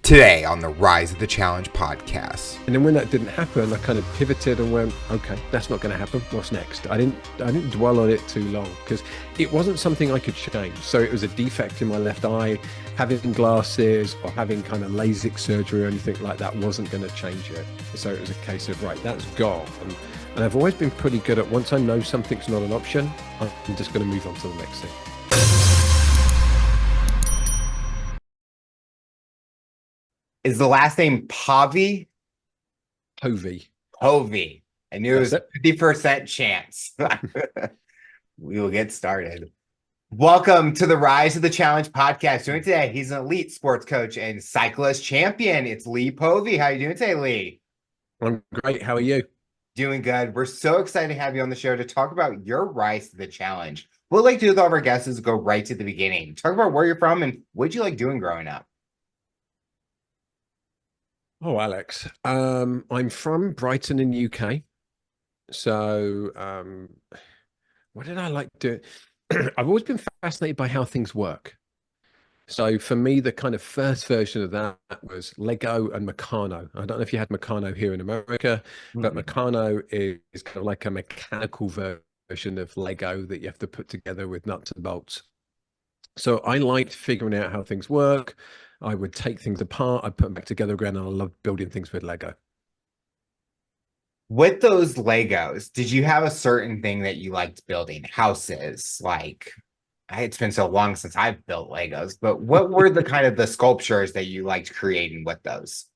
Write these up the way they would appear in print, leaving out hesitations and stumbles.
Today on the Rise of the Challenge podcast. And then when that didn't happen, I kind of pivoted and went, okay, that's not going to happen. What's next? I didn't dwell on it too long because it wasn't something I could change. So it was a defect in my left eye. Having glasses or having kind of LASIK surgery or anything like that wasn't going to change it. So it was a case of, right, that's gone. And I've always been pretty good at once I know something's not an option, I'm just going to move on to the next thing. Is the last name Povey? Povey. Povey. I knew That's it was 50% chance. We will get started. Welcome to the Rise of the Challenge podcast. Doing today, he's an elite sports coach and cyclist champion. It's Lee Povey. How are you doing today, Lee? I'm great. How are you? Doing good. We're so excited to have you on the show to talk about your rise to the challenge. What I'd like to do with all of our guests is go right to the beginning. Talk about where you're from and what you like doing growing up. Oh, Alex, I'm from Brighton in UK. So what did I like doing? I've always been fascinated by how things work. So for me, the kind of first version of that was Lego and Meccano. I don't know if you had Meccano here in America, but Meccano is kind of like a mechanical version of Lego that you have to put together with nuts and bolts. So I liked figuring out how things work. I would take things apart, I'd put them back together again, and I loved building things with Lego. With those Legos, did you have a certain thing that you liked building? Houses, like it's been so long since I've built Legos, but what were the kind of the sculptures that you liked creating with those?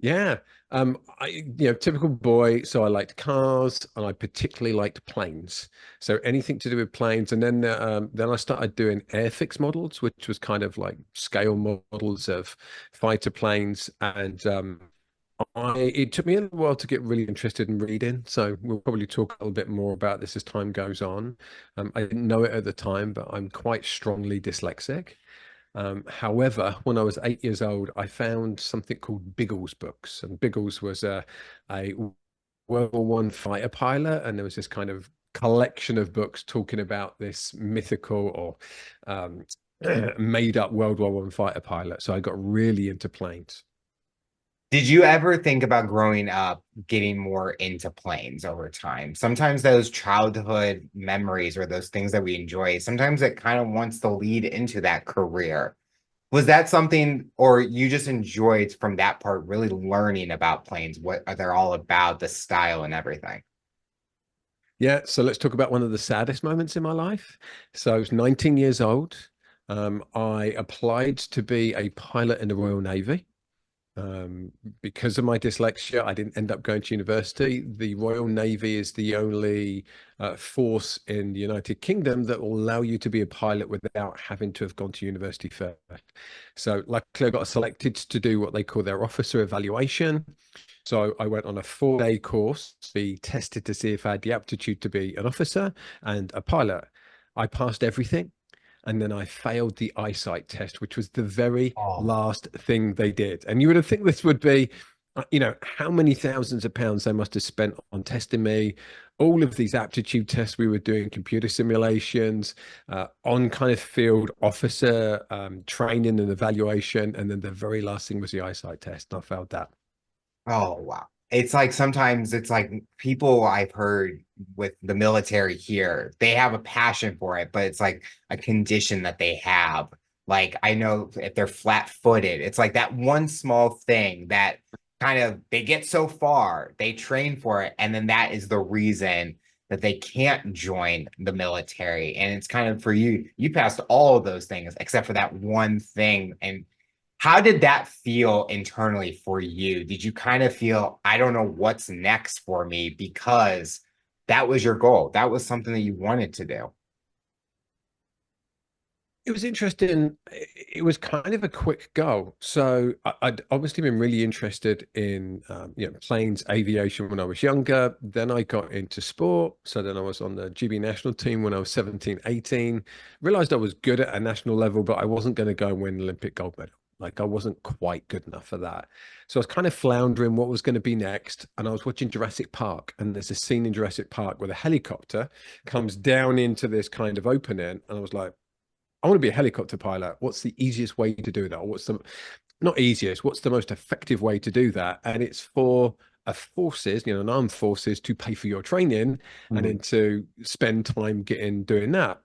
Yeah. Typical boy. So I liked cars and I particularly liked planes. So anything to do with planes. And then I started doing airfix models, which was kind of like scale models of fighter planes. And it took me a little while to get really interested in reading. So we'll probably talk a little bit more about this as time goes on. I didn't know it at the time, but I'm quite strongly dyslexic. However, when I was 8 years old, I found something called Biggles books, and Biggles was a World War One fighter pilot, and there was this kind of collection of books talking about this mythical or made up World War One fighter pilot. So I got really into planes. Did you ever think about growing up getting more into planes over time? Sometimes those childhood memories or those things that we enjoy, sometimes it kind of wants to lead into that career. Was that something, or you just enjoyed from that part, really learning about planes, what are they all about, the style and everything? Yeah, so let's talk about one of the saddest moments in my life. So I was 19 years old. I applied to be a pilot in the Royal Navy. Because of my dyslexia, I didn't end up going to university. The Royal Navy is the only force in the United Kingdom that will allow you to be a pilot without having to have gone to university first. So luckily I got selected to do what they call their officer evaluation. So I went on a 4-day course to be tested to see if I had the aptitude to be an officer and a pilot. I passed everything. And then I failed the eyesight test, which was the very last thing they did. And you would have think this would be, how many thousands of pounds they must have spent on testing me. All of these aptitude tests we were doing, computer simulations, on kind of field officer training and evaluation. And then the very last thing was the eyesight test. And I failed that. Oh, wow. It's like sometimes it's like people I've heard with the military here, they have a passion for it, but it's like a condition that they have. Like I know if they're flat-footed, it's like that one small thing that kind of they get so far, they train for it, and then that is the reason that they can't join the military. And it's kind of for you, you passed all of those things except for that one thing. And how did that feel internally for you? Did you kind of feel, I don't know what's next for me because that was your goal? That was something that you wanted to do. It was interesting. It was kind of a quick goal. So I'd obviously been really interested in planes, aviation when I was younger. Then I got into sport. So then I was on the GB national team when I was 17, 18. Realized I was good at a national level, but I wasn't going to go and win an Olympic gold medal. Like I wasn't quite good enough for that. So I was kind of floundering what was going to be next. And I was watching Jurassic Park. And there's a scene in Jurassic Park where the helicopter comes down into this kind of opening. And I was like, I want to be a helicopter pilot. What's the easiest way to do that? Or what's the not easiest, what's the most effective way to do that? And it's for a forces, you know, an armed forces to pay for your training and Mhm. then to spend time getting doing that.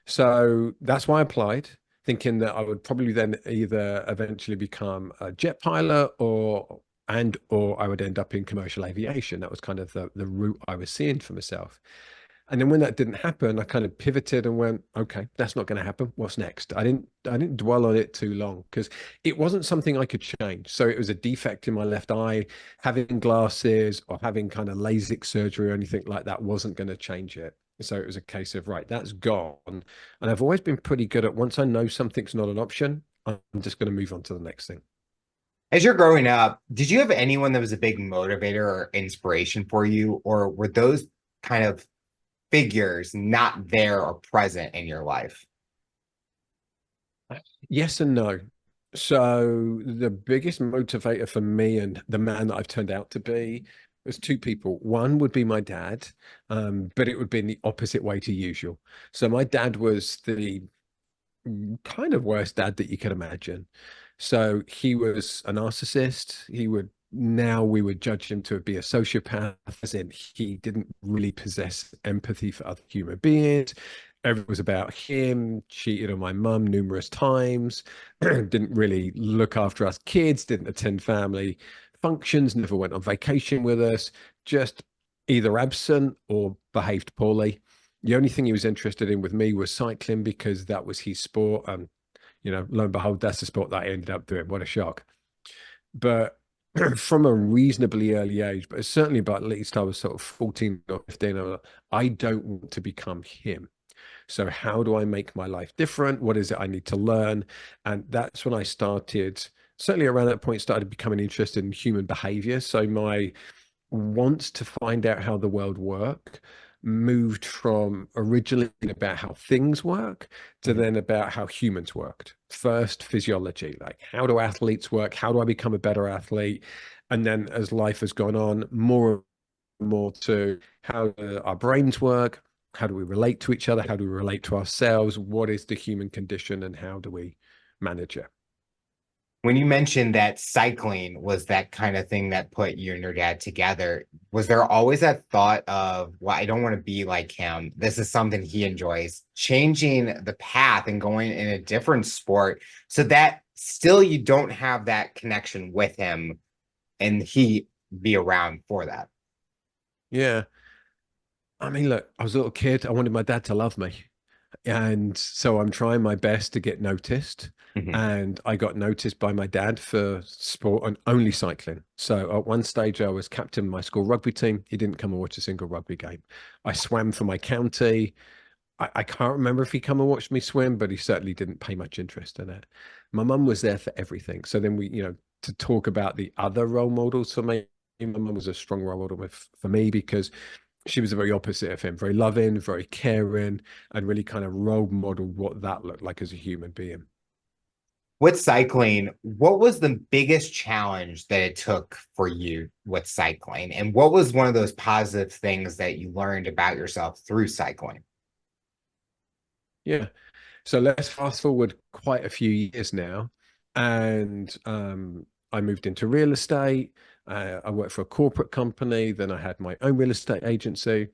So that's why I applied, thinking that I would probably then either eventually become a jet pilot or I would end up in commercial aviation. That was kind of the route I was seeing for myself. And then when that didn't happen, I kind of pivoted and went, okay, that's not going to happen. What's next? I didn't dwell on it too long because it wasn't something I could change. So it was a defect in my left eye. Having glasses or having kind of LASIK surgery or anything like that wasn't going to change it. So it was a case of, right, that's gone. And I've always been pretty good at once I know something's not an option, I'm just going to move on to the next thing. As you're growing up, did you have anyone that was a big motivator or inspiration for you, or were those kind of figures not there or present in your life? Yes and no. So the biggest motivator for me and the man that I've turned out to be was two people. One would be my dad, but it would be in the opposite way to usual. So my dad was the kind of worst dad that you could imagine. So he was a narcissist. Now we would judge him to be a sociopath, as in he didn't really possess empathy for other human beings. Everything was about him, cheated on my mum numerous times, didn't really look after us kids, didn't attend family functions, never went on vacation with us, just either absent or behaved poorly. The only thing he was interested in with me was cycling because that was his sport. And, you know, lo and behold, that's the sport that I ended up doing. What a shock. But from a reasonably early age, but certainly about at least I was sort of 14 or 15, I don't want to become him. So how do I make my life different? What is it I need to learn? And that's when I started, certainly around that point, started becoming interested in human behavior. So my wants to find out how the world work moved from originally about how things work to Mhm. then about how humans worked. First, physiology, like how do athletes work? How do I become a better athlete? And then as life has gone on, more and more to how do our brains work? How do we relate to each other? How do we relate to ourselves? What is the human condition and how do we manage it? When you mentioned that cycling was that kind of thing that put you and your dad together, was there always that thought of, well, I don't want to be like him. This is something he enjoys, changing the path and going in a different sport so that still you don't have that connection with him and he be around for that? Yeah. I mean, look, I was a little kid. I wanted my dad to love me. And so I'm trying my best to get noticed. Mhm. And I got noticed by my dad for sport and only cycling. So at one stage, I was captain of my school rugby team. He didn't come and watch a single rugby game. I swam for my county. I can't remember if he come and watched me swim, but he certainly didn't pay much interest in it. My mum was there for everything. So then to talk about the other role models for me, my mum was a strong role model for me because she was the very opposite of him, very loving, very caring, and really kind of role modeled what that looked like as a human being. With cycling, what was the biggest challenge that it took for you with cycling? And what was one of those positive things that you learned about yourself through cycling? Yeah. So let's fast forward quite a few years now. And I moved into real estate. I worked for a corporate company. Then I had my own real estate agency.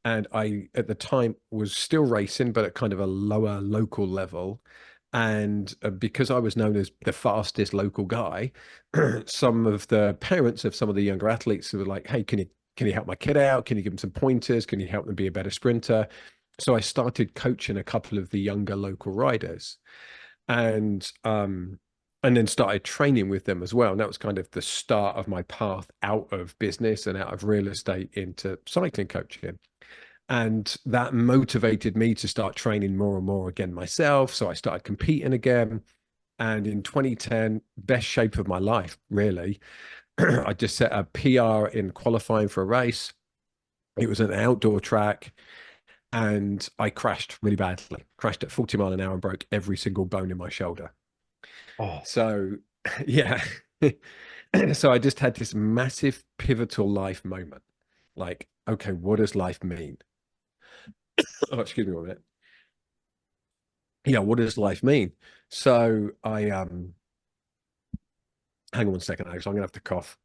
And I, at the time, was still racing, but at kind of a lower local level. And because I was known as the fastest local guy, some of the parents of some of the younger athletes were like, "Hey, can you help my kid out? Can you give him some pointers? Can you help them be a better sprinter?" So I started coaching a couple of the younger local riders, and and then started training with them as well. And that was kind of the start of my path out of business and out of real estate into cycling coaching. And that motivated me to start training more and more again myself. So I started competing again. And in 2010, best shape of my life, really. I just set a PR in qualifying for a race. It was an outdoor track and I crashed really badly, crashed at 40 mile an hour and broke every single bone in my shoulder. Oh, So, yeah. So I just had this massive pivotal life moment. Like, okay, what does life mean? Oh, excuse me a minute. Yeah, what does life mean? So Hang on one second, Alex. I'm gonna have to cough.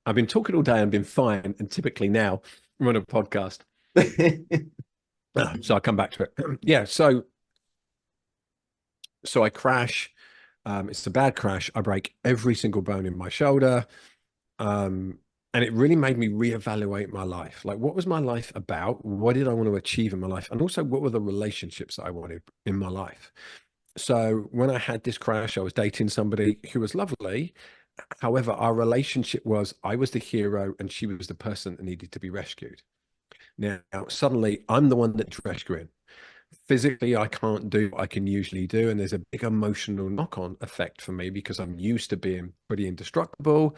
I've been talking all day and been fine, and typically now I'm on a podcast, so I come back to it. Yeah, so I crash. It's a bad crash. I break every single bone in my shoulder. Um, and it really made me reevaluate my life. Like, what was my life about? What did I want to achieve in my life? And also, what were the relationships that I wanted in my life? So when I had this crash, I was dating somebody who was lovely. However, our relationship was I was the hero and she was the person that needed to be rescued. Now, suddenly I'm the one that's rescuing. Physically, I can't do what I can usually do. And there's a big emotional knock-on effect for me because I'm used to being pretty indestructible.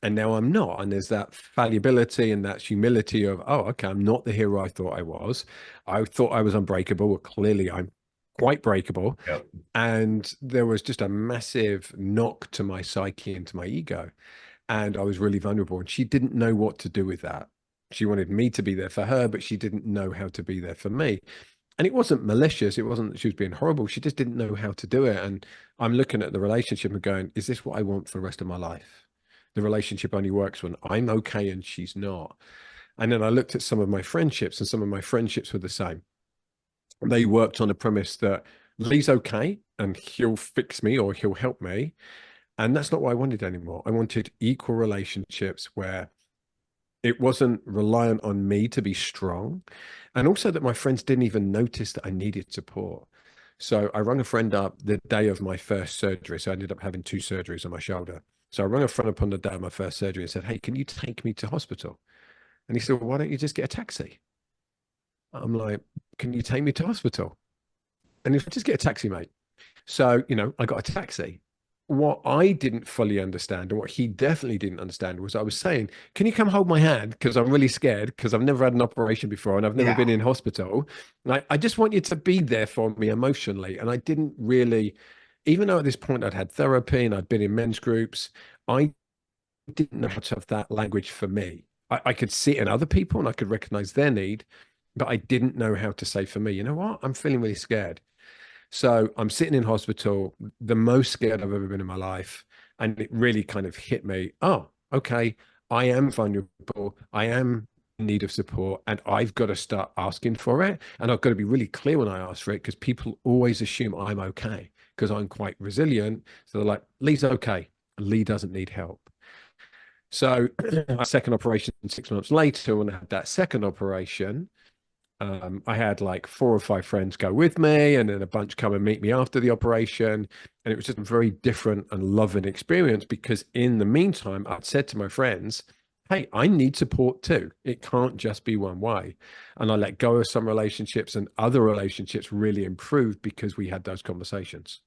And now I'm not. And there's that fallibility and that humility of, oh, okay, I'm not the hero I thought I was. I thought I was unbreakable. Well, clearly I'm quite breakable. Yep. And there was just a massive knock to my psyche and to my ego. And I was really vulnerable. And she didn't know what to do with that. She wanted me to be there for her, but she didn't know how to be there for me. And it wasn't malicious. It wasn't that she was being horrible. She just didn't know how to do it. And I'm looking at the relationship and going, is this what I want for the rest of my life? The relationship only works when I'm okay and she's not. And then I looked at some of my friendships, and some of my friendships were the same. They worked on the premise that Lee's okay and he'll fix me or he'll help me. And that's not what I wanted anymore. I wanted equal relationships where it wasn't reliant on me to be strong. And also that my friends didn't even notice that I needed support. So I rang a friend up the day of my first surgery. So I ended up having two surgeries on my shoulder. So I rang a friend up on the day of my first surgery and said, hey, can you take me to hospital? And he said, well, why don't you just get a taxi? I'm like, can you take me to hospital? And he said, just get a taxi, mate. So, I got a taxi. What I didn't fully understand, and what he definitely didn't understand, was I was saying, can you come hold my hand? Because I'm really scared, because I've never had an operation before and I've never been Yeah. in hospital. I just want you to be there for me emotionally. And I didn't really, even though at this point I'd had therapy and I'd been in men's groups, I didn't know how to have that language for me. I could see it in other people and I could recognize their need, but I didn't know how to say for me, you know what? I'm feeling really scared. So I'm sitting in hospital, the most scared I've ever been in my life. And it really kind of hit me. Oh, okay. I am vulnerable. I am in need of support, and I've got to start asking for it. And I've got to be really clear when I ask for it, because people always assume I'm okay because I'm quite resilient. So they're like, Lee's okay. Lee doesn't need help. So a second operation 6 months later, when I had that second operation, I had like 4 or 5 friends go with me, and then a bunch come and meet me after the operation. And it was just a very different and loving experience, because in the meantime, I'd said to my friends, hey, I need support too. It can't just be one way. And I let go of some relationships, and other relationships really improved because we had those conversations.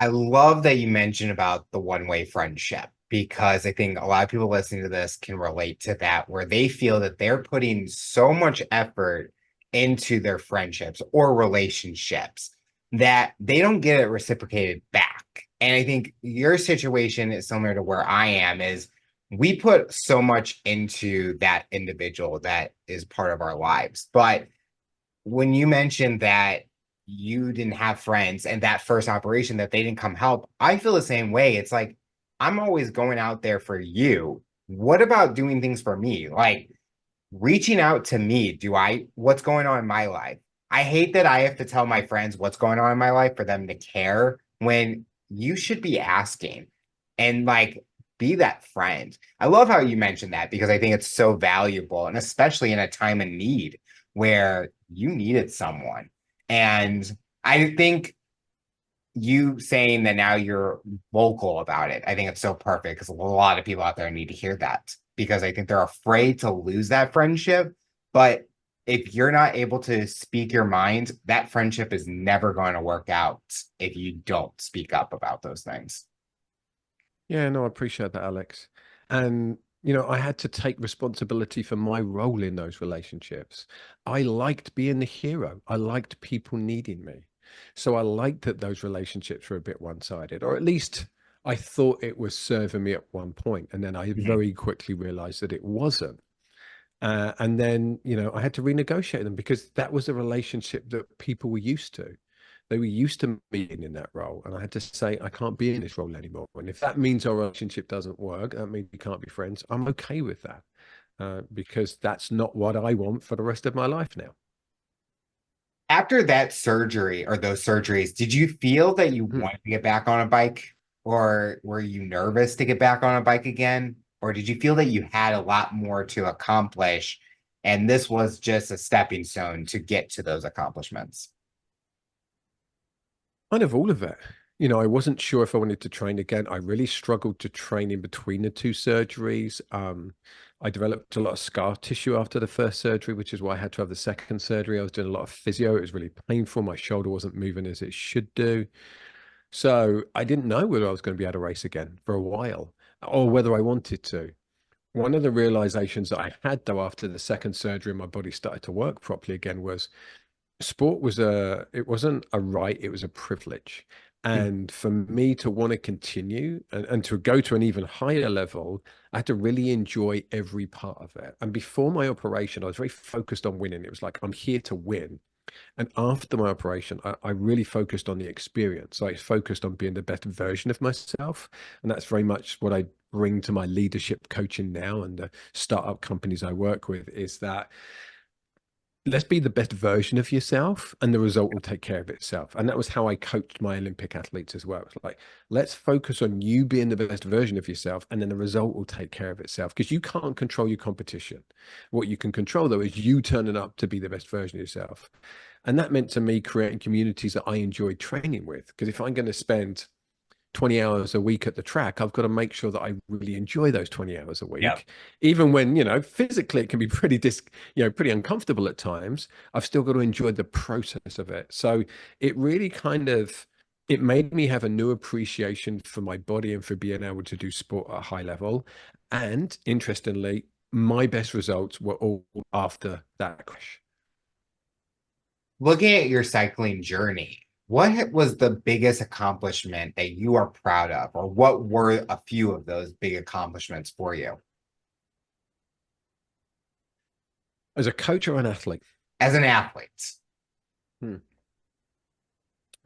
I love that you mentioned about the one-way friendship, because I think a lot of people listening to this can relate to that, where they feel that they're putting so much effort into their friendships or relationships that they don't get it reciprocated back. And I think your situation is similar to where I am, is we put so much into that individual that is part of our lives. But when you mentioned that you didn't have friends and that first operation that they didn't come help, I feel the same way. It's like, I'm always going out there for you. What about doing things for me? Like reaching out to me. What's going on in my life? I hate that I have to tell my friends what's going on in my life for them to care, when you should be asking and like be that friend. I love how you mentioned that, because I think it's so valuable, and especially in a time of need where you needed someone. And I think you saying that now you're vocal about it, I think it's so perfect, because a lot of people out there need to hear that, because I think they're afraid to lose that friendship. But if you're not able to speak your mind, that friendship is never going to work out if you don't speak up about those things. Yeah, no, I appreciate that, Alex. And, I had to take responsibility for my role in those relationships. I liked being the hero. I liked people needing me. So I liked that those relationships were a bit one-sided, or at least I thought it was serving me at one point. And then I Mhm. very quickly realized that it wasn't. And then, I had to renegotiate them, because that was a relationship that people were used to. They were used to me being in that role, and I had to say I can't be in this role anymore. And if that means our relationship doesn't work, that means we can't be friends. I'm okay with that, because that's not what I want for the rest of my life now. After that surgery or those surgeries, did you feel that you Hmm. wanted to get back on a bike, or were you nervous to get back on a bike again? Or did you feel that you had a lot more to accomplish and this was just a stepping stone to get to those accomplishments? Kind of all of it. I wasn't sure if I wanted to train again. I really struggled to train in between the two surgeries. I developed a lot of scar tissue after the first surgery, which is why I had to have the second surgery. I was doing a lot of physio. It was really painful. My shoulder wasn't moving as it should do. So I didn't know whether I was going to be able to race again for a while or whether I wanted to. One of the realizations that I had, though, after the second surgery and my body started to work properly again was sport was it wasn't a right, it was a privilege. And for me to want to continue and to go to an even higher level, I had to really enjoy every part of it. And before my operation, I was very focused on winning. It was like, I'm here to win. And after my operation, I really focused on the experience. I focused on being the best version of myself. And that's very much what I bring to my leadership coaching now and the startup companies I work with, is that let's be the best version of yourself and the result will take care of itself. And that was how I coached my Olympic athletes as well. It's like, let's focus on you being the best version of yourself and then the result will take care of itself, because you can't control your competition. What you can control, though, is you turning up to be the best version of yourself. And that meant to me creating communities that I enjoyed training with, because if I'm going to spend 20 hours a week at the track, I've got to make sure that I really enjoy those 20 hours a Yeah. week. Even when, physically it can be pretty uncomfortable at times, I've still got to enjoy the process of it. So it really it made me have a new appreciation for my body and for being able to do sport at a high level. And interestingly, my best results were all after that crash. Looking at your cycling journey, what was the biggest accomplishment that you are proud of, or what were a few of those big accomplishments for you As a coach or an athlete. as an athlete? Hmm.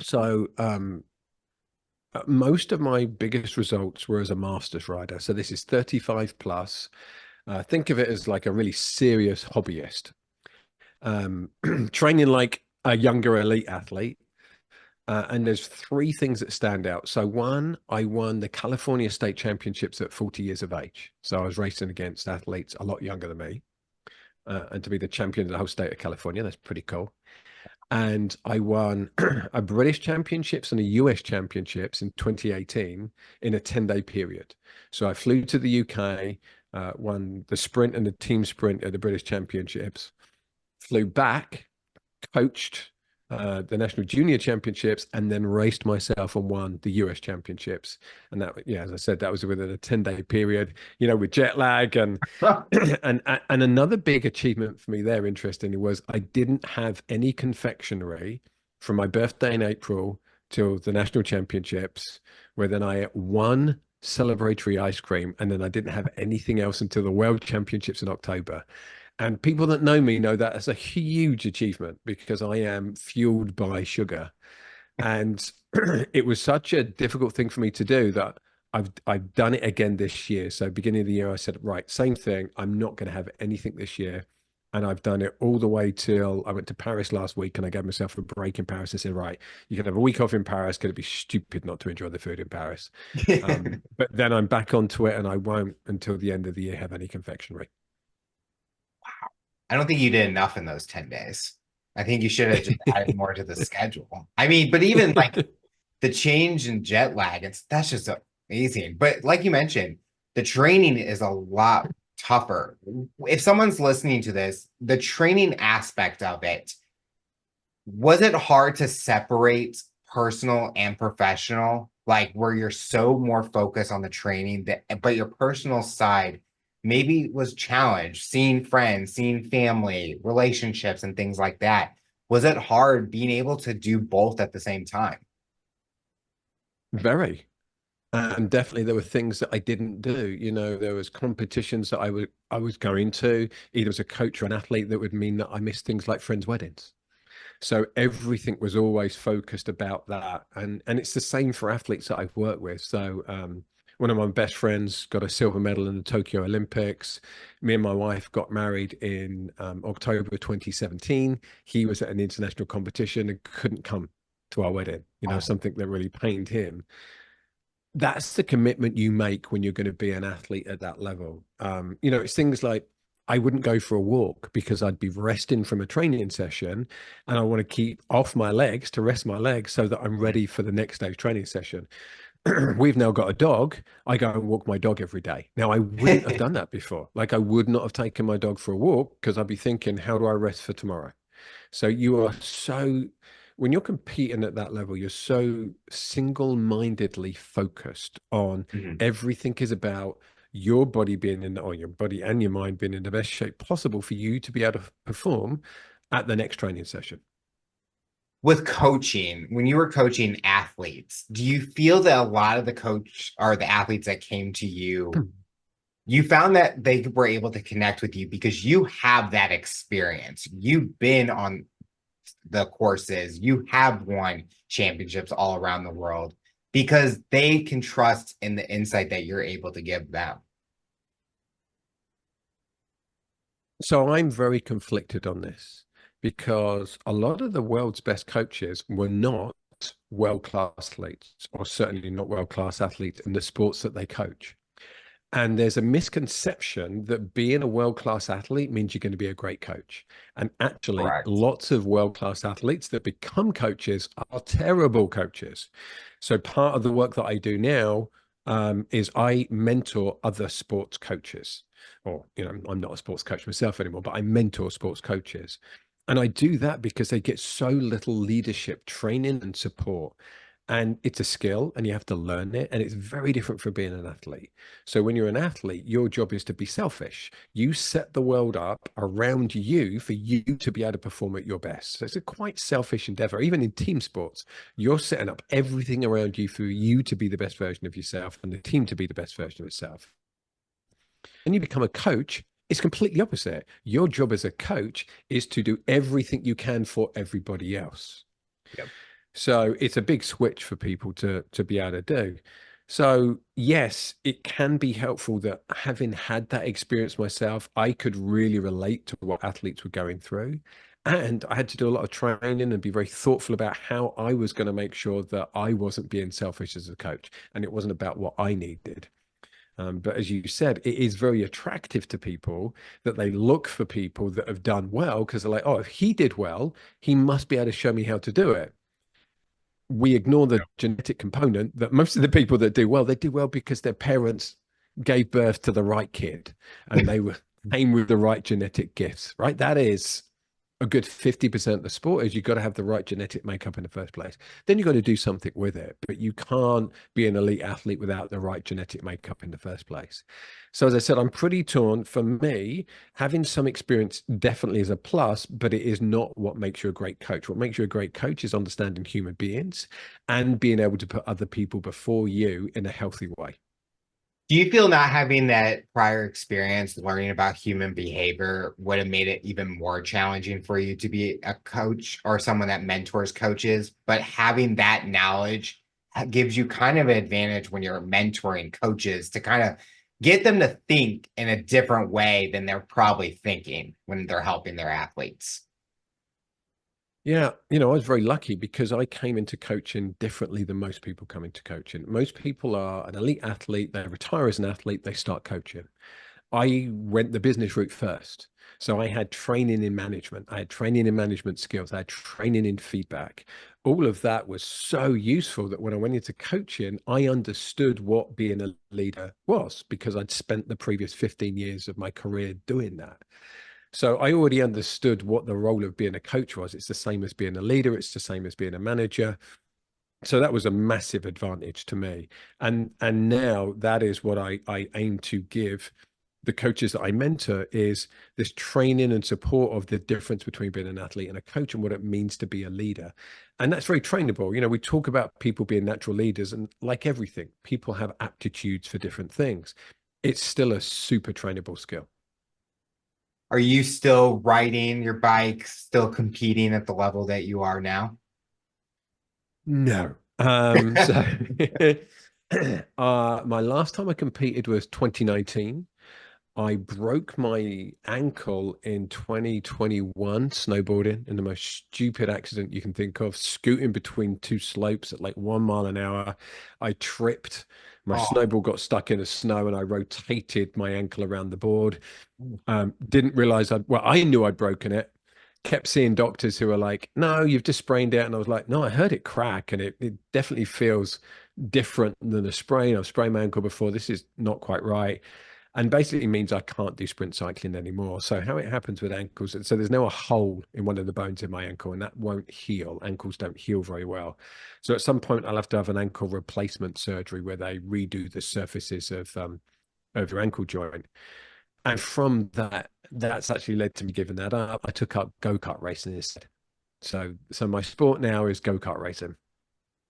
So, most of my biggest results were as a masters rider. So this is 35 plus. Think of it as like a really serious hobbyist, training like a younger elite athlete. And there's three things that stand out. So one, I won the California State Championships at 40 years of age. So I was racing against athletes a lot younger than me. And to be the champion of the whole state of California, that's pretty cool. And I won a British Championships and a US Championships in 2018 in a 10-day period. So I flew to the UK, won the sprint and the team sprint at the British Championships, flew back, coached the National Junior Championships, and then raced myself and won the US Championships. And that, yeah, as I said, that was within a 10-day period, with jet lag and and another big achievement for me there, interestingly, was I didn't have any confectionery from my birthday in April till the National Championships, where then I ate one celebratory ice cream, and then I didn't have anything else until the World Championships in October. And people that know me know that as a huge achievement because I am fueled by sugar. And it was such a difficult thing for me to do that I've done it again this year. So beginning of the year, I said, right, same thing. I'm not going to have anything this year. And I've done it all the way till I went to Paris last week and I gave myself a break in Paris. I said, right, you can have a week off in Paris because it'd be stupid not to enjoy the food in Paris. But then I'm back onto it and I won't until the end of the year have any confectionery. I don't think you did enough in those 10 days. I think you should have just added more to the schedule. I mean, but even like the change in jet lag, that's just amazing. But like you mentioned, the training is a lot tougher. If someone's listening to this, the training aspect of it, was it hard to separate personal and professional? Like where you're so more focused on the training that, but your personal side maybe was challenged, seeing friends, seeing family, relationships, and things like that. Was it hard being able to do both at the same time? Very. And definitely there were things that I didn't do. There was competitions that I was going to, either as a coach or an athlete, that would mean that I missed things like friends' weddings. So everything was always focused about that. And it's the same for athletes that I've worked with. So one of my best friends got a silver medal in the Tokyo Olympics. Me and my wife got married in October 2017. He was at an international competition and couldn't come to our wedding, Oh, something that really pained him. That's the commitment you make when you're going to be an athlete at that level. It's things like I wouldn't go for a walk because I'd be resting from a training session and I want to keep off my legs to rest my legs so that I'm mhm. ready for the next day's training session. We've now got a dog. I go and walk my dog every day. Now, I wouldn't have done that before. Like, I would not have taken my dog for a walk because I'd be thinking, how do I rest for tomorrow? So you are so, when you're competing at that level, you're so single-mindedly focused on Mhm. everything is about your body being in, or your body and your mind being in the best shape possible for you to be able to perform at the next training session. With coaching, when you were coaching athletes, do you feel that a lot of the coach or the athletes that came to you, you found that they were able to connect with you because you have that experience? You've been on the courses, you have won championships all around the world because they can trust in the insight that you're able to give them. So I'm very conflicted on this because a lot of the world's best coaches were not world-class athletes, or certainly not world-class athletes in the sports that they coach. And there's a misconception that being a world-class athlete means you're going to be a great coach. And actually, Correct. lots of world-class athletes that become coaches are terrible coaches. So part of the work that I do now is I mentor other sports coaches. Or, I'm not a sports coach myself anymore, but I mentor sports coaches. And I do that because they get so little leadership training and support. And it's a skill and you have to learn it. And it's very different from being an athlete. So when you're an athlete, your job is to be selfish. You set the world up around you for you to be able to perform at your best. So it's a quite selfish endeavor. Even in team sports, you're setting up everything around you for you to be the best version of yourself and the team to be the best version of itself. And you become a coach, it's completely opposite. Your job as a coach is to do everything you can for everybody else. Yep. So it's a big switch for people to be able to do. So yes, it can be helpful that having had that experience myself, I could really relate to what athletes were going through. And I had to do a lot of training and be very thoughtful about how I was going to make sure that I wasn't being selfish as a coach and it wasn't about what I needed. But as you said, it is very attractive to people that they look for people that have done well because they're like, oh, if he did well, he must be able to show me how to do it. We ignore the genetic component that most of the people that do well, they do well because their parents gave birth to the right kid and they were came with the right genetic gifts, right? That is a good 50% of the sport is you've got to have the right genetic makeup in the first place. Then you've got to do something with it, but you can't be an elite athlete without the right genetic makeup in the first place. So as I said, I'm pretty torn. For me, having some experience definitely is a plus, but it is not what makes you a great coach. What makes you a great coach is understanding human beings and being able to put other people before you in a healthy way. Do you feel not having that prior experience learning about human behavior would have made it even more challenging for you to be a coach or someone that mentors coaches? But having that knowledge gives you kind of an advantage when you're mentoring coaches to kind of get them to think in a different way than they're probably thinking when they're helping their athletes. Yeah, I was very lucky because I came into coaching differently than most people come into coaching. Most people are an elite athlete, they retire as an athlete, they start coaching. I went the business route first. So I had training in management, I had training in management skills, I had training in feedback. All of that was so useful that when I went into coaching, I understood what being a leader was because I'd spent the previous 15 years of my career doing that. So I already understood what the role of being a coach was. It's the same as being a leader, it's the same as being a manager. So that was a massive advantage to me. And now that is what I aim to give the coaches that I mentor is this training and support of the difference between being an athlete and a coach and what it means to be a leader. And that's very trainable. We talk about people being natural leaders, and like everything, people have aptitudes for different things. It's still a super trainable skill. Are you still riding your bike, still competing at the level that you are now? No. So my last time I competed was 2019. I broke my ankle in 2021 snowboarding in the most stupid accident you can think of, scooting between two slopes at like 1 mile an hour. I tripped, my Oh, snowboard got stuck in the snow, and I rotated my ankle around the board. Didn't realize well, I knew I'd broken it. Kept seeing doctors who were like, no, you've just sprained it. And I was like, no, I heard it crack, and it definitely feels different than a sprain. I've sprained my ankle before. This is not quite right. And basically means I can't do sprint cycling anymore. So how it happens with ankles, so there's now a hole in one of the bones in my ankle, and that won't heal. Ankles don't heal very well. So at some point I'll have to have an ankle replacement surgery where they redo the surfaces of your ankle joint. And from that, that's actually led to me giving that up. I took up go-kart racing instead. So my sport now is go-kart racing.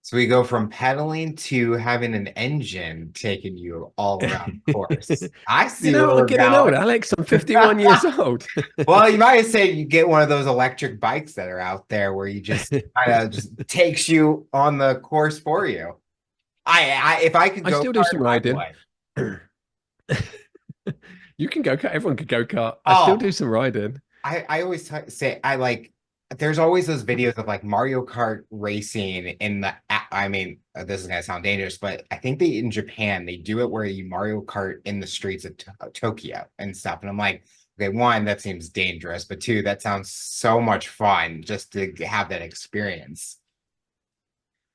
so we go from pedaling to having an engine taking you all around the course. I see where I'm we're getting old, going. Alex. I'm 51 years old. Well, you might have said you get one of those electric bikes that are out there where you just kind of just takes you on the course for you. If I could I go still do kart, some I riding. would. You can go kart. Everyone can go kart. I still do Oh, some riding. I always say I like. There's always those videos of like Mario Kart racing in the. I mean, this is gonna sound dangerous, but I think they in Japan they do it where you Mario Kart in the streets of Tokyo and stuff. And I'm like, okay, one, that seems dangerous, but two, that sounds so much fun just to have that experience.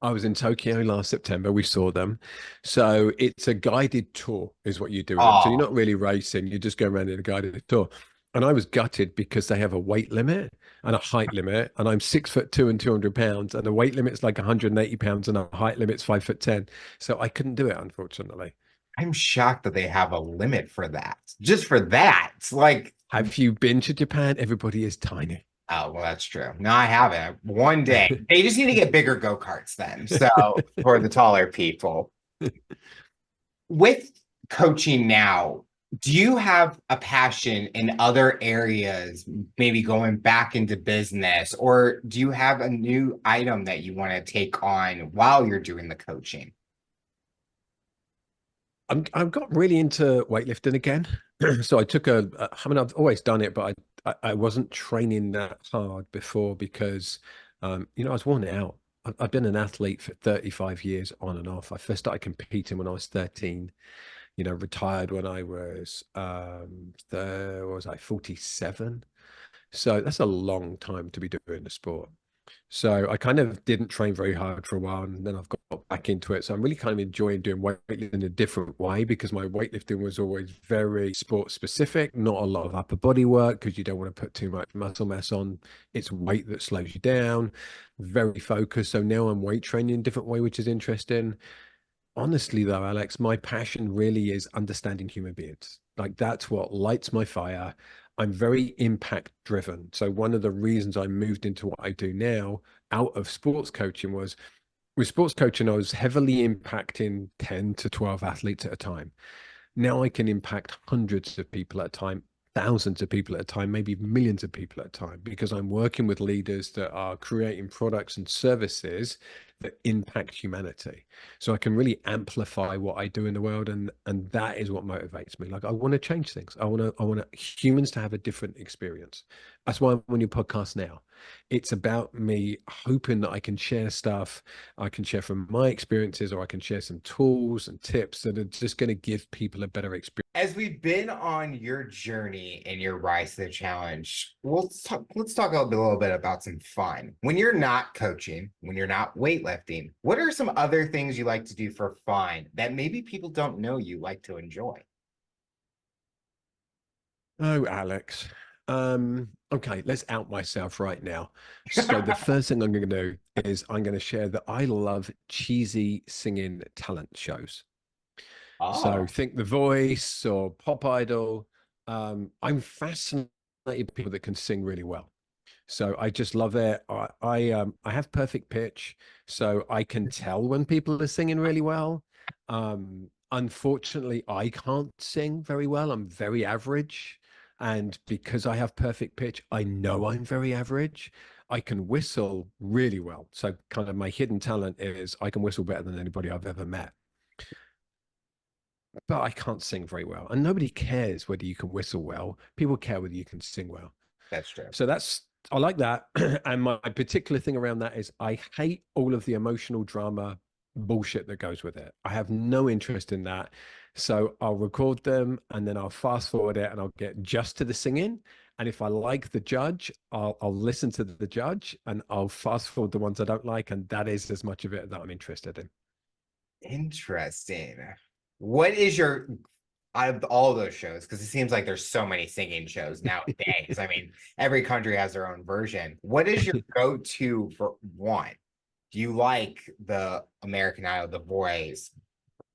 I was in Tokyo last September. We saw them. So it's a guided tour, is what you do with them. So you're Oh, not really racing, you just go around in a guided tour. And I was gutted because they have a weight limit and a height limit. And I'm 6'2" and 200 pounds. And the weight limit's like 180 pounds and a height limit's 5'10". So I couldn't do it, unfortunately. I'm shocked that they have a limit for that. Just for that. It's like, Have you been to Japan? Everybody is tiny. oh, well, that's true. No, I haven't. One day. They just need to get bigger go-karts then. So for the taller people. With coaching now, do you have a passion in other areas, maybe going back into business, or do you have a new item that you want to take on while you're doing the coaching? I've got really into weightlifting again. So I took I mean, I've always done it, but I wasn't training that hard before because, I was worn out. I've been an athlete for 35 years on and off. I first started competing when I was 13, retired when I was, what was I, 47? So that's a long time to be doing the sport. So I kind of didn't train very hard for a while, and then I've got back into it. So I'm really kind of enjoying doing weightlifting in a different way because my weightlifting was always very sport specific, not a lot of upper body work because you don't want to put too much muscle mass on. It's weight that slows you down, very focused. So now I'm weight training in a different way, which is interesting. Honestly, though, Alex, my passion really is understanding human beings. Like that's what lights my fire. I'm very impact driven. So one of the reasons I moved into what I do now out of sports coaching was with sports coaching, I was heavily impacting 10 to 12 athletes at a time. Now I can impact hundreds of people at a time, thousands of people at a time, maybe millions of people at a time, because I'm working with leaders that are creating products and services that impact humanity. So I can really amplify what I do in the world, and that is what motivates me. Like I want to change things. I want humans to have a different experience. That's why I'm on your podcast now. It's about me hoping that I can share stuff I can share from my experiences, or I can share some tools and tips that are just going to give people a better experience. As we've been on your journey and your rise to the challenge, let's talk a little bit about some fun. When you're not coaching, when you're not weightlifting, what are some other things you like to do for fun that maybe people don't know you like to enjoy? Oh, Alex. Okay, let's out myself right now. So the first thing I'm going to do is I'm going to share that I love cheesy singing talent shows. So Oh, think The Voice or Pop Idol. I'm fascinated by people that can sing really well. So I just love it. I have perfect pitch, so I can tell when people are singing really well. Unfortunately, I can't sing very well. I'm very average. And because I have perfect pitch, I know I'm very average. I can whistle really well. So kind of my hidden talent is I can whistle better than anybody I've ever met. But I can't sing very well. And nobody cares whether you can whistle well. People care whether you can sing well. That's true. So I like that. And my particular thing around that is I hate all of the emotional drama bullshit that goes with it. I have no interest in that. So I'll record them and then I'll fast forward it and I'll get just to the singing. And if I like the judge, I'll listen to the judge and I'll fast forward the ones I don't like. And that is as much of it that I'm interested in. Interesting. What is your out of all those shows? Because it seems like there's so many singing shows nowadays. I mean, every country has their own version. What is your go-to for one? Do you like the American Idol, The Voice,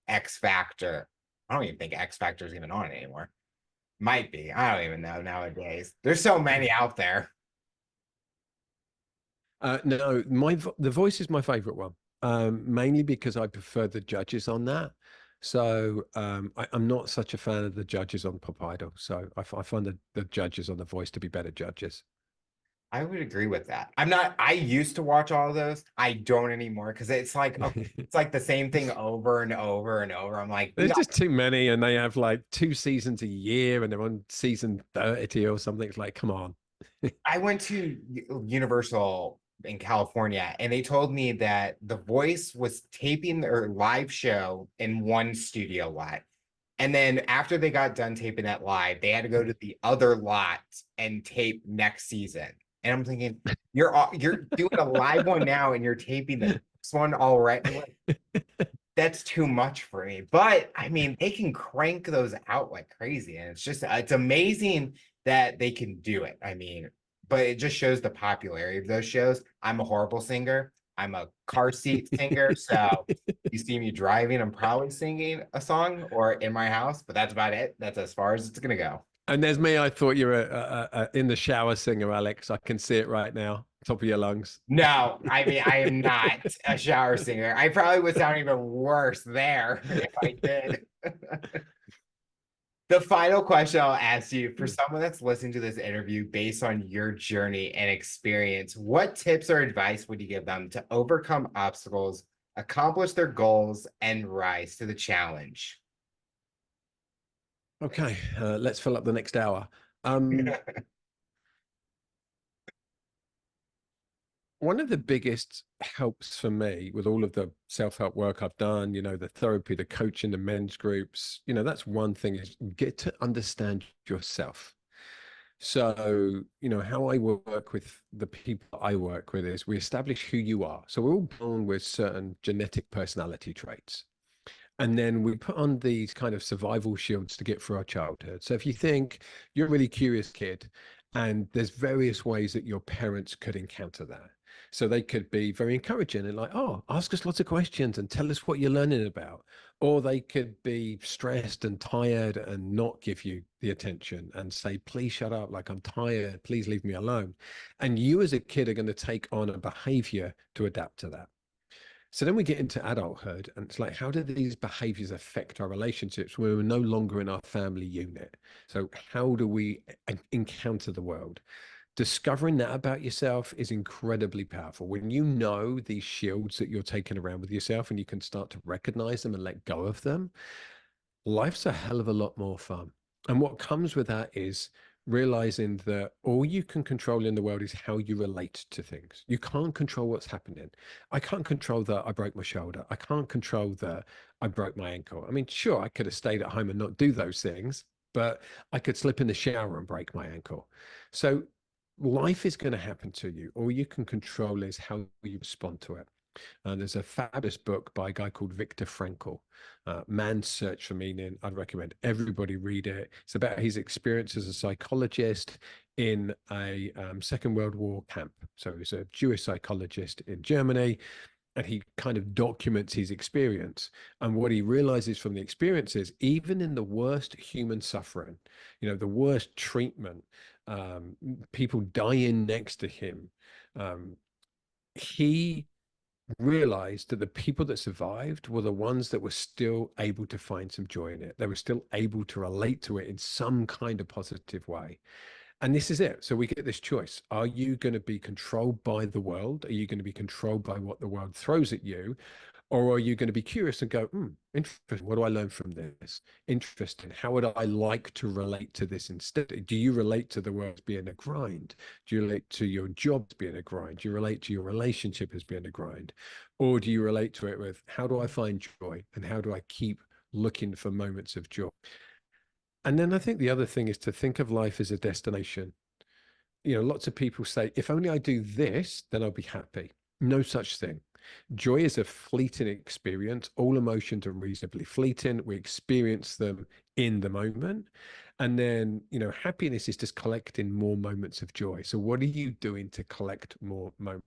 X Factor? I don't even think X Factor is even on it anymore. Might be. I don't even know nowadays. There's so many out there. No, the voice is my favorite one, mainly because I prefer the judges on that. So I'm not such a fan of the judges on Pop Idol. So I find the judges on The Voice to be better judges. I would agree with that. I'm not, I used to watch all of those. I don't anymore because it's like, okay, it's like the same thing over and over and over. I'm like, There's no. just too many, and they have like 2 seasons a year, and they're on season 30 or something. It's like, come on. I went to Universal in California and they told me that The Voice was taping their live show in one studio lot. And then after they got done taping that live, they had to go to the other lot and tape next season. And I'm thinking, you're doing a live one now and you're taping the next one already. Like, that's too much for me. But I mean, they can crank those out like crazy. And it's just, it's amazing that they can do it. I mean, but it just shows the popularity of those shows. I'm a horrible singer. I'm a car seat singer. So you see me driving, I'm probably singing a song or in my house, but that's about it. That's as far as it's going to go. And there's me. I thought you were in the shower singer, Alex. I can see it right now, top of your lungs. No, I mean, I am not a shower singer. I probably would sound even worse there if I did. The final question I'll ask you for someone that's listening to this interview based on your journey and experience, what tips or advice would you give them to overcome obstacles, accomplish their goals, and rise to the challenge? Okay, let's fill up the next hour. Um, One of the biggest helps for me with all of the self-help work I've done, the therapy, the coaching, the men's groups, that's one thing is get to understand yourself. So, how I work with the people I work with is we establish who you are. So we're all born with certain genetic personality traits. And then we put on these kind of survival shields to get through our childhood. So if you think you're a really curious kid, and there's various ways that your parents could encounter that. So they could be very encouraging and like, oh, ask us lots of questions and tell us what you're learning about. Or they could be stressed and tired and not give you the attention and say, please shut up, like I'm tired, please leave me alone. And you as a kid are going to take on a behavior to adapt to that. So then we get into adulthood, and it's like, how do these behaviors affect our relationships when we're no longer in our family unit? So, how do we encounter the world? Discovering that about yourself is incredibly powerful. When you know these shields that you're taking around with yourself and you can start to recognize them and let go of them, life's a hell of a lot more fun. And what comes with that is realizing that all you can control in the world is how you relate to things. You can't control what's happening. I can't control that I broke my shoulder. I can't control that I broke my ankle. I mean, sure, I could have stayed at home and not do those things, but I could slip in the shower and break my ankle. So life is going to happen to you. All you can control is how you respond to it. There's a fabulous book by a guy called Viktor Frankl, Man's Search for Meaning. I'd recommend everybody read it. It's about his experience as a psychologist in a Second World War camp. So he's a Jewish psychologist in Germany, and he kind of documents his experience. And what he realizes from the experience is even in the worst human suffering, the worst treatment, people dying next to him, he realized that the people that survived were the ones that were still able to find some joy in it. They were still able to relate to it in some kind of positive way. And this is it. So we get this choice. Are you going to be controlled by the world? Are you going to be controlled by what the world throws at you? Or are you going to be curious and go, interesting. What do I learn from this? Interesting. How would I like to relate to this instead? Do you relate to the world as being a grind? Do you relate to your job as being a grind? Do you relate to your relationship as being a grind? Or do you relate to it with, how do I find joy? And how do I keep looking for moments of joy? And then I think the other thing is to think of life as a destination. Lots of people say, if only I do this, then I'll be happy. No such thing. Joy is a fleeting experience. All emotions are reasonably fleeting. We experience them in the moment. And then, happiness is just collecting more moments of joy. So what are you doing to collect more moments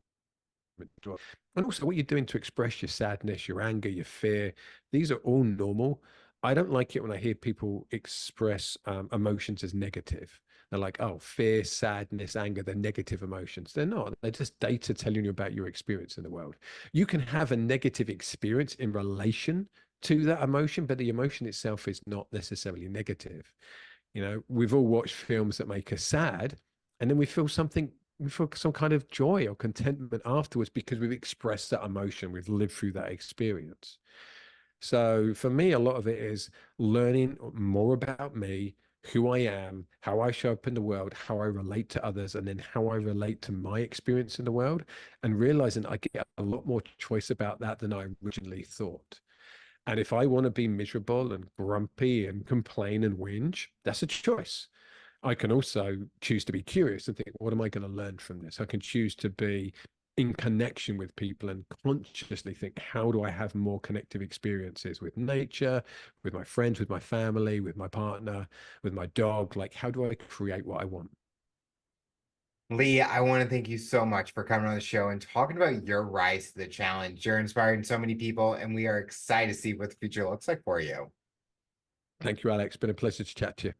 of joy? And also what you're doing to express your sadness, your anger, your fear. These are all normal. I don't like it when I hear people express emotions as negative. They're like, oh, fear, sadness, anger, they're negative emotions. They're not. They're just data telling you about your experience in the world. You can have a negative experience in relation to that emotion, but the emotion itself is not necessarily negative. We've all watched films that make us sad, and then we feel some kind of joy or contentment afterwards because we've expressed that emotion. We've lived through that experience. So for me, a lot of it is learning more about me, who I am, how I show up in the world, how I relate to others, and then how I relate to my experience in the world, and realizing I get a lot more choice about that than I originally thought. And if I want to be miserable and grumpy and complain and whinge, that's a choice. I can also choose to be curious and think, what am I going to learn from this? I can choose to be in connection with people and consciously think, how do I have more connective experiences with nature, with my friends, with my family, with my partner, with my dog? Like, how do I create what I want? Lee, I want to thank you so much for coming on the show and talking about your rise to the challenge. You're inspiring so many people, and we are excited to see what the future looks like for you. Thank you, Alex. Been a pleasure to chat to you.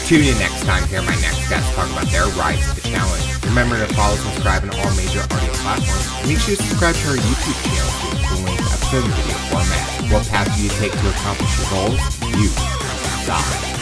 Tune in next time to hear my next guest talk about their rise to the challenge. Remember to follow, subscribe on all major audio platforms. And make sure to subscribe to our YouTube channel to get full-length episode and video format. What path do you take to accomplish your goals? You decide.